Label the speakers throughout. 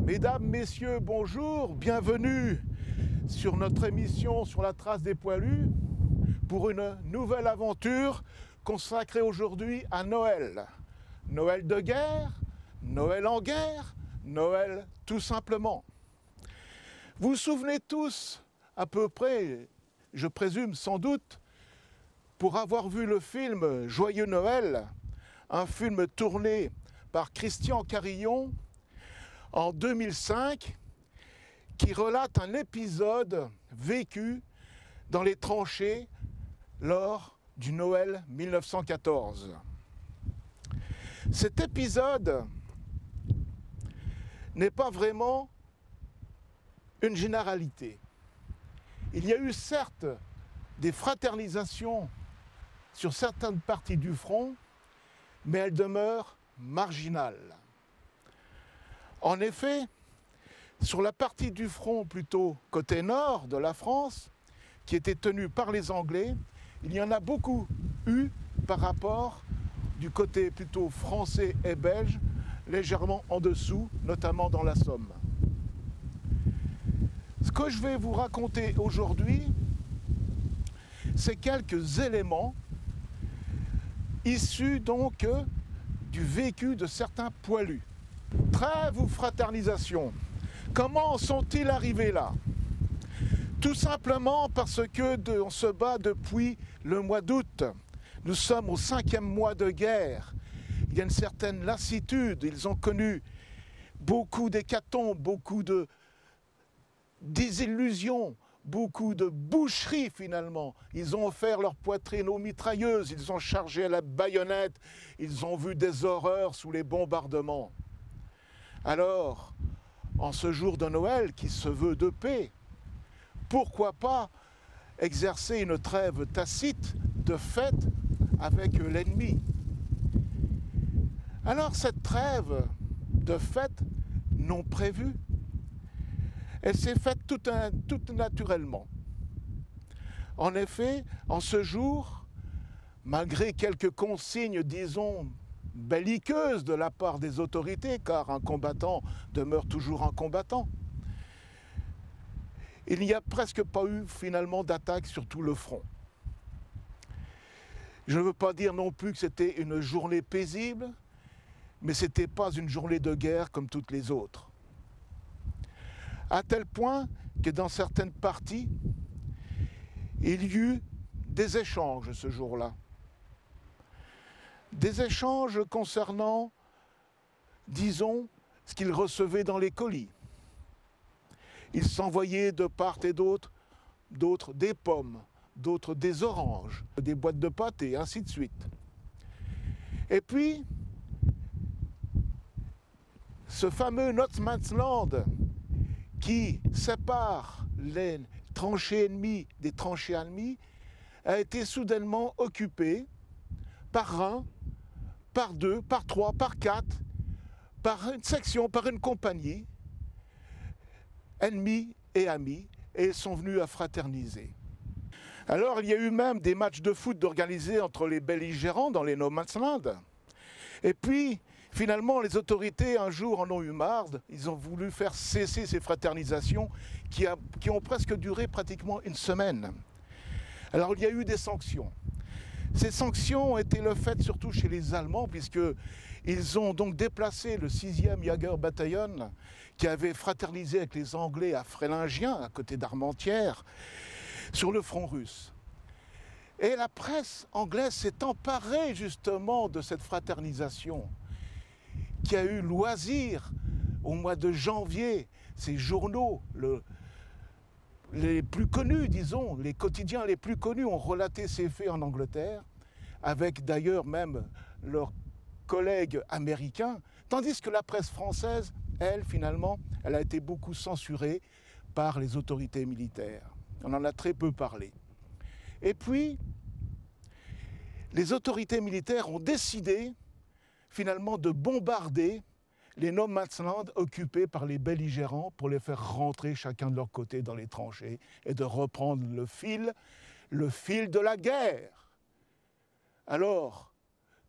Speaker 1: Mesdames, Messieurs, bonjour, bienvenue sur notre émission sur la trace des poilus pour une nouvelle aventure consacrée aujourd'hui à Noël. Noël de guerre, Noël en guerre, Noël tout simplement. Vous vous souvenez tous, à peu près, je présume sans doute, pour avoir vu le film Joyeux Noël, un film tourné par Christian Carillon en 2005, qui relate un épisode vécu dans les tranchées lors du Noël 1914. Cet épisode n'est pas vraiment une généralité. Il y a eu certes des fraternisations sur certaines parties du front, mais elles demeurent marginales. En effet, sur la partie du front plutôt côté nord de la France, qui était tenue par les Anglais, il y en a beaucoup eu par rapport du côté plutôt français et belge, légèrement en dessous, notamment dans la Somme. Ce que je vais vous raconter aujourd'hui, c'est quelques éléments issus donc du vécu de certains poilus. Trêve ou fraternisation, comment sont-ils arrivés là? Tout simplement parce que on se bat depuis le mois d'août. Nous sommes au 5e mois de guerre. Il y a une certaine lassitude. Ils ont connu beaucoup d'hécatombes, beaucoup de désillusions, beaucoup de boucheries finalement. Ils ont offert leur poitrine aux mitrailleuses, ils ont chargé à la baïonnette, ils ont vu des horreurs sous les bombardements. Alors, en ce jour de Noël qui se veut de paix, pourquoi pas exercer une trêve tacite de fête avec l'ennemi? Alors cette trêve de fête non prévue, elle s'est faite tout naturellement. En effet, en ce jour, malgré quelques consignes, disons, belliqueuses de la part des autorités, car un combattant demeure toujours un combattant, il n'y a presque pas eu finalement d'attaque sur tout le front. Je ne veux pas dire non plus que c'était une journée paisible, mais ce n'était pas une journée de guerre comme toutes les autres. À tel point que dans certaines parties, il y eut des échanges ce jour-là. Des échanges concernant, disons, ce qu'ils recevaient dans les colis. Ils s'envoyaient de part et d'autre, d'autres des pommes, d'autres des oranges, des boîtes de pâtes et ainsi de suite. Et puis, ce fameux No Man's Land qui sépare les tranchées ennemies des tranchées ennemies a été soudainement occupé par un, par deux, par trois, par quatre, par une section, par une compagnie, ennemis et amis, et ils sont venus à fraterniser. Alors il y a eu même des matchs de foot organisés entre les belligérants dans les No Man's Land. Et puis, finalement, les autorités, un jour, en ont eu marre. Ils ont voulu faire cesser ces fraternisations qui ont presque duré pratiquement une semaine. Alors, il y a eu des sanctions. Ces sanctions ont été le fait surtout chez les Allemands, puisqu'ils ont donc déplacé le 6e Jäger Bataillon, qui avait fraternisé avec les Anglais à Frélingien, à côté d'Armentières, sur le front russe. Et la presse anglaise s'est emparée justement de cette fraternisation, qui a eu loisir au mois de janvier, ces journaux, les plus connus, disons, les quotidiens les plus connus ont relaté ces faits en Angleterre, avec d'ailleurs même leurs collègues américains, tandis que la presse française, elle, finalement, elle a été beaucoup censurée par les autorités militaires. On en a très peu parlé. Et puis, les autorités militaires ont décidé finalement de bombarder les No Man's Land occupés par les belligérants pour les faire rentrer chacun de leur côté dans les tranchées et de reprendre le fil de la guerre. Alors,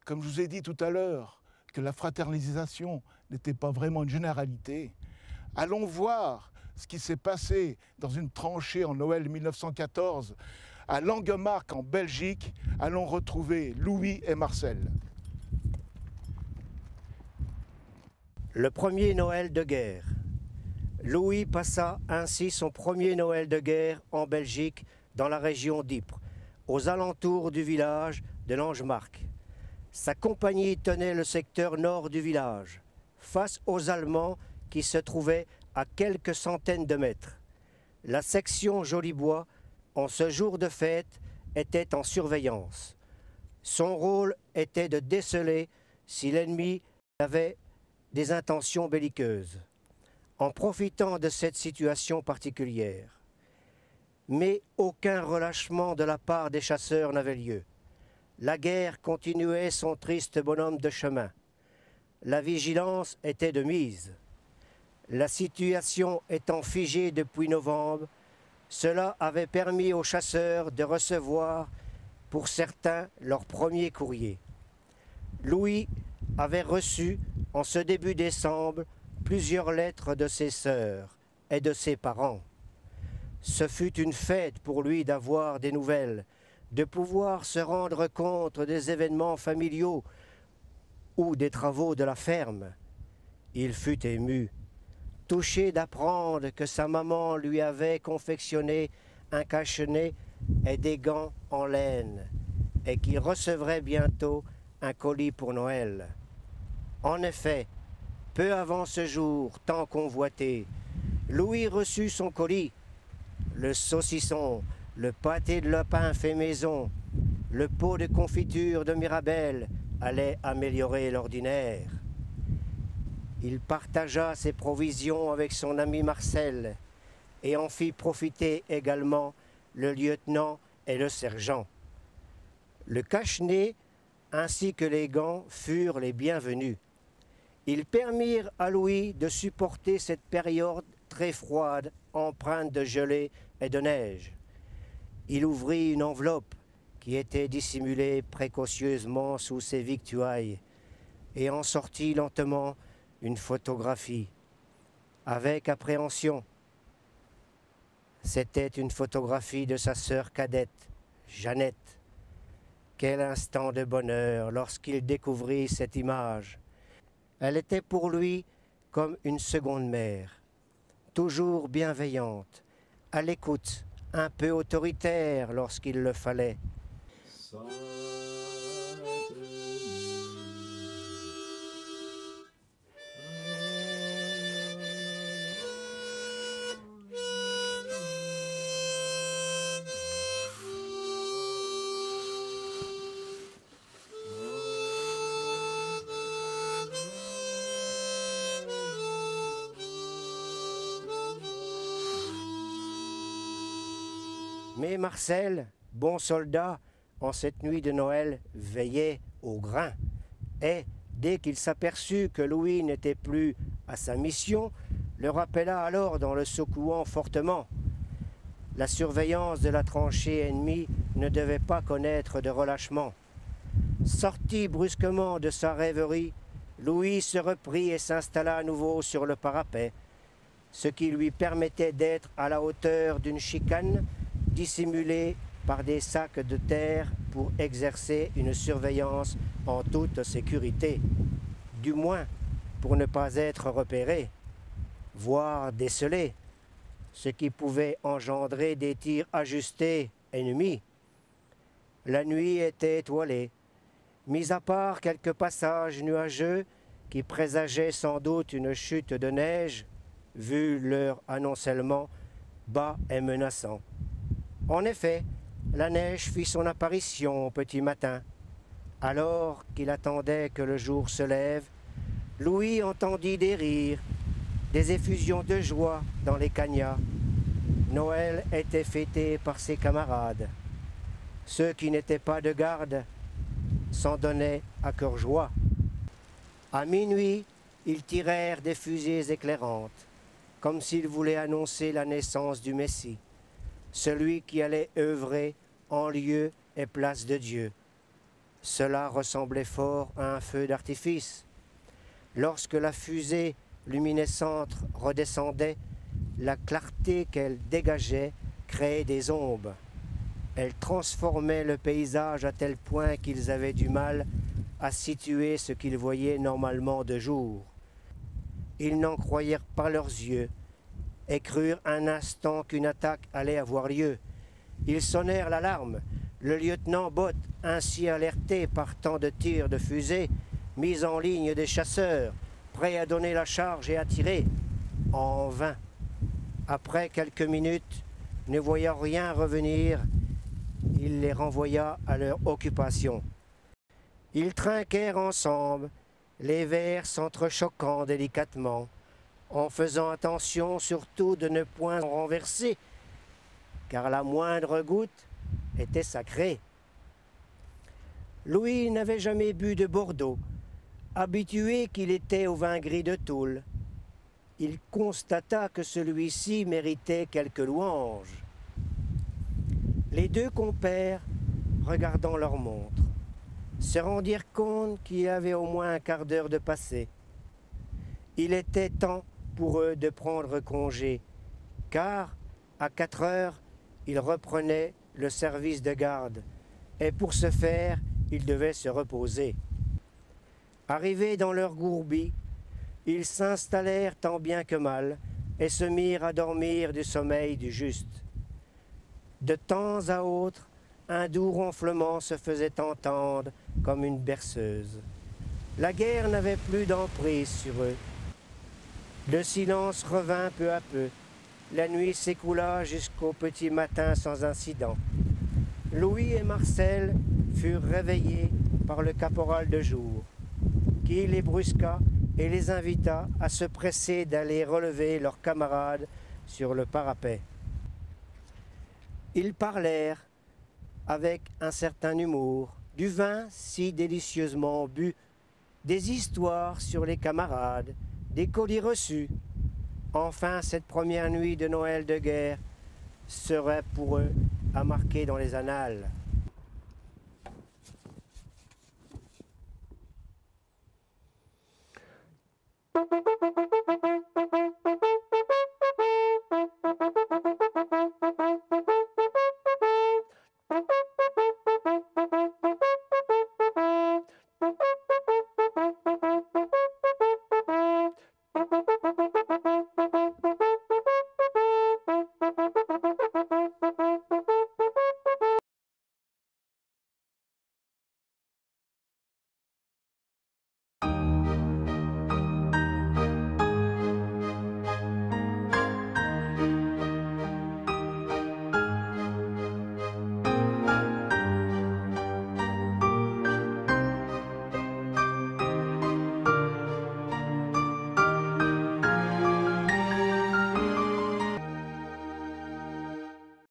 Speaker 1: comme je vous ai dit tout à l'heure, que la fraternisation n'était pas vraiment une généralité, Allons voir ce qui s'est passé dans une tranchée en Noël 1914 à Langemarck en Belgique. Allons retrouver Louis et Marcel.
Speaker 2: Le premier Noël de guerre. Louis passa ainsi son premier Noël de guerre en Belgique, dans la région d'Ypres, aux alentours du village de Langemarck. Sa compagnie tenait le secteur nord du village, face aux Allemands qui se trouvaient à quelques centaines de mètres. La section Jolibois, en ce jour de fête, était en surveillance. Son rôle était de déceler si l'ennemi avait des intentions belliqueuses, en profitant de cette situation particulière. Mais aucun relâchement de la part des chasseurs n'avait lieu. La guerre continuait son triste bonhomme de chemin. La vigilance était de mise. La situation étant figée depuis novembre, cela avait permis aux chasseurs de recevoir, pour certains, leur premier courrier. Louis avait reçu, en ce début décembre, plusieurs lettres de ses sœurs et de ses parents. Ce fut une fête pour lui d'avoir des nouvelles, de pouvoir se rendre compte des événements familiaux ou des travaux de la ferme. Il fut ému, touché d'apprendre que sa maman lui avait confectionné un cache-nez et des gants en laine, et qu'il recevrait bientôt un colis pour Noël. En effet, peu avant ce jour tant convoité, Louis reçut son colis. Le saucisson, le pâté de lapin fait maison, le pot de confiture de Mirabelle allaient améliorer l'ordinaire. Il partagea ses provisions avec son ami Marcel et en fit profiter également le lieutenant et le sergent. Le cache-nez ainsi que les gants furent les bienvenus. Ils permirent à Louis de supporter cette période très froide, empreinte de gelée et de neige. Il ouvrit une enveloppe qui était dissimulée précautionneusement sous ses victuailles et en sortit lentement une photographie. Avec appréhension, c'était une photographie de sa sœur cadette, Jeannette. Quel instant de bonheur lorsqu'il découvrit cette image. Elle était pour lui comme une seconde mère, toujours bienveillante, à l'écoute, un peu autoritaire lorsqu'il le fallait. Mais Marcel, bon soldat, en cette nuit de Noël, veillait au grain. Et, dès qu'il s'aperçut que Louis n'était plus à sa mission, le rappela alors dans le secouant fortement. La surveillance de la tranchée ennemie ne devait pas connaître de relâchement. Sorti brusquement de sa rêverie, Louis se reprit et s'installa à nouveau sur le parapet, ce qui lui permettait d'être à la hauteur d'une chicane dissimulée par des sacs de terre pour exercer une surveillance en toute sécurité, du moins pour ne pas être repéré, voire décelé, ce qui pouvait engendrer des tirs ajustés ennemis. La nuit était étoilée, mis à part quelques passages nuageux qui présageaient sans doute une chute de neige, vu leur amoncellement bas et menaçant. En effet, la neige fit son apparition au petit matin. Alors qu'il attendait que le jour se lève, Louis entendit des rires, des effusions de joie dans les cagnats. Noël était fêté par ses camarades. Ceux qui n'étaient pas de garde s'en donnaient à cœur joie. À minuit, ils tirèrent des fusées éclairantes, comme s'ils voulaient annoncer la naissance du Messie, celui qui allait œuvrer en lieu et place de Dieu. Cela ressemblait fort à un feu d'artifice. Lorsque la fusée luminescentes redescendaient, la clarté qu'elles dégageaient créait des ombres. Elles transformaient le paysage à tel point qu'ils avaient du mal à situer ce qu'ils voyaient normalement de jour. Ils n'en croyèrent pas leurs yeux et crurent un instant qu'une attaque allait avoir lieu. Ils sonnèrent l'alarme. Le lieutenant Bott, ainsi alerté par tant de tirs de fusée, mis en ligne des chasseurs, prêts à donner la charge et à tirer. En vain. Après quelques minutes, ne voyant rien revenir, il les renvoya à leur occupation. Ils trinquèrent ensemble, les verres s'entrechoquant délicatement, en faisant attention surtout de ne point en renverser, car la moindre goutte était sacrée. Louis n'avait jamais bu de Bordeaux, habitué qu'il était au vin gris de Toul. Il constata que celui-ci méritait quelques louanges. Les deux compères, regardant leur montre, se rendirent compte qu'il y avait au moins un quart d'heure de passé. Il était temps pour eux de prendre congé, car à 4 heures, ils reprenaient le service de garde, et pour ce faire, ils devaient se reposer. Arrivés dans leur gourbis, ils s'installèrent tant bien que mal et se mirent à dormir du sommeil du juste. De temps à autre, un doux ronflement se faisait entendre comme une berceuse. La guerre n'avait plus d'emprise sur eux. Le silence revint peu à peu. La nuit s'écoula jusqu'au petit matin sans incident. Louis et Marcel furent réveillés par le caporal de jour, qui les brusqua et les invita à se presser d'aller relever leurs camarades sur le parapet. Ils parlèrent avec un certain humour du vin si délicieusement bu, des histoires sur les camarades, des colis reçus. Enfin, cette première nuit de Noël de guerre serait pour eux à marquer dans les annales.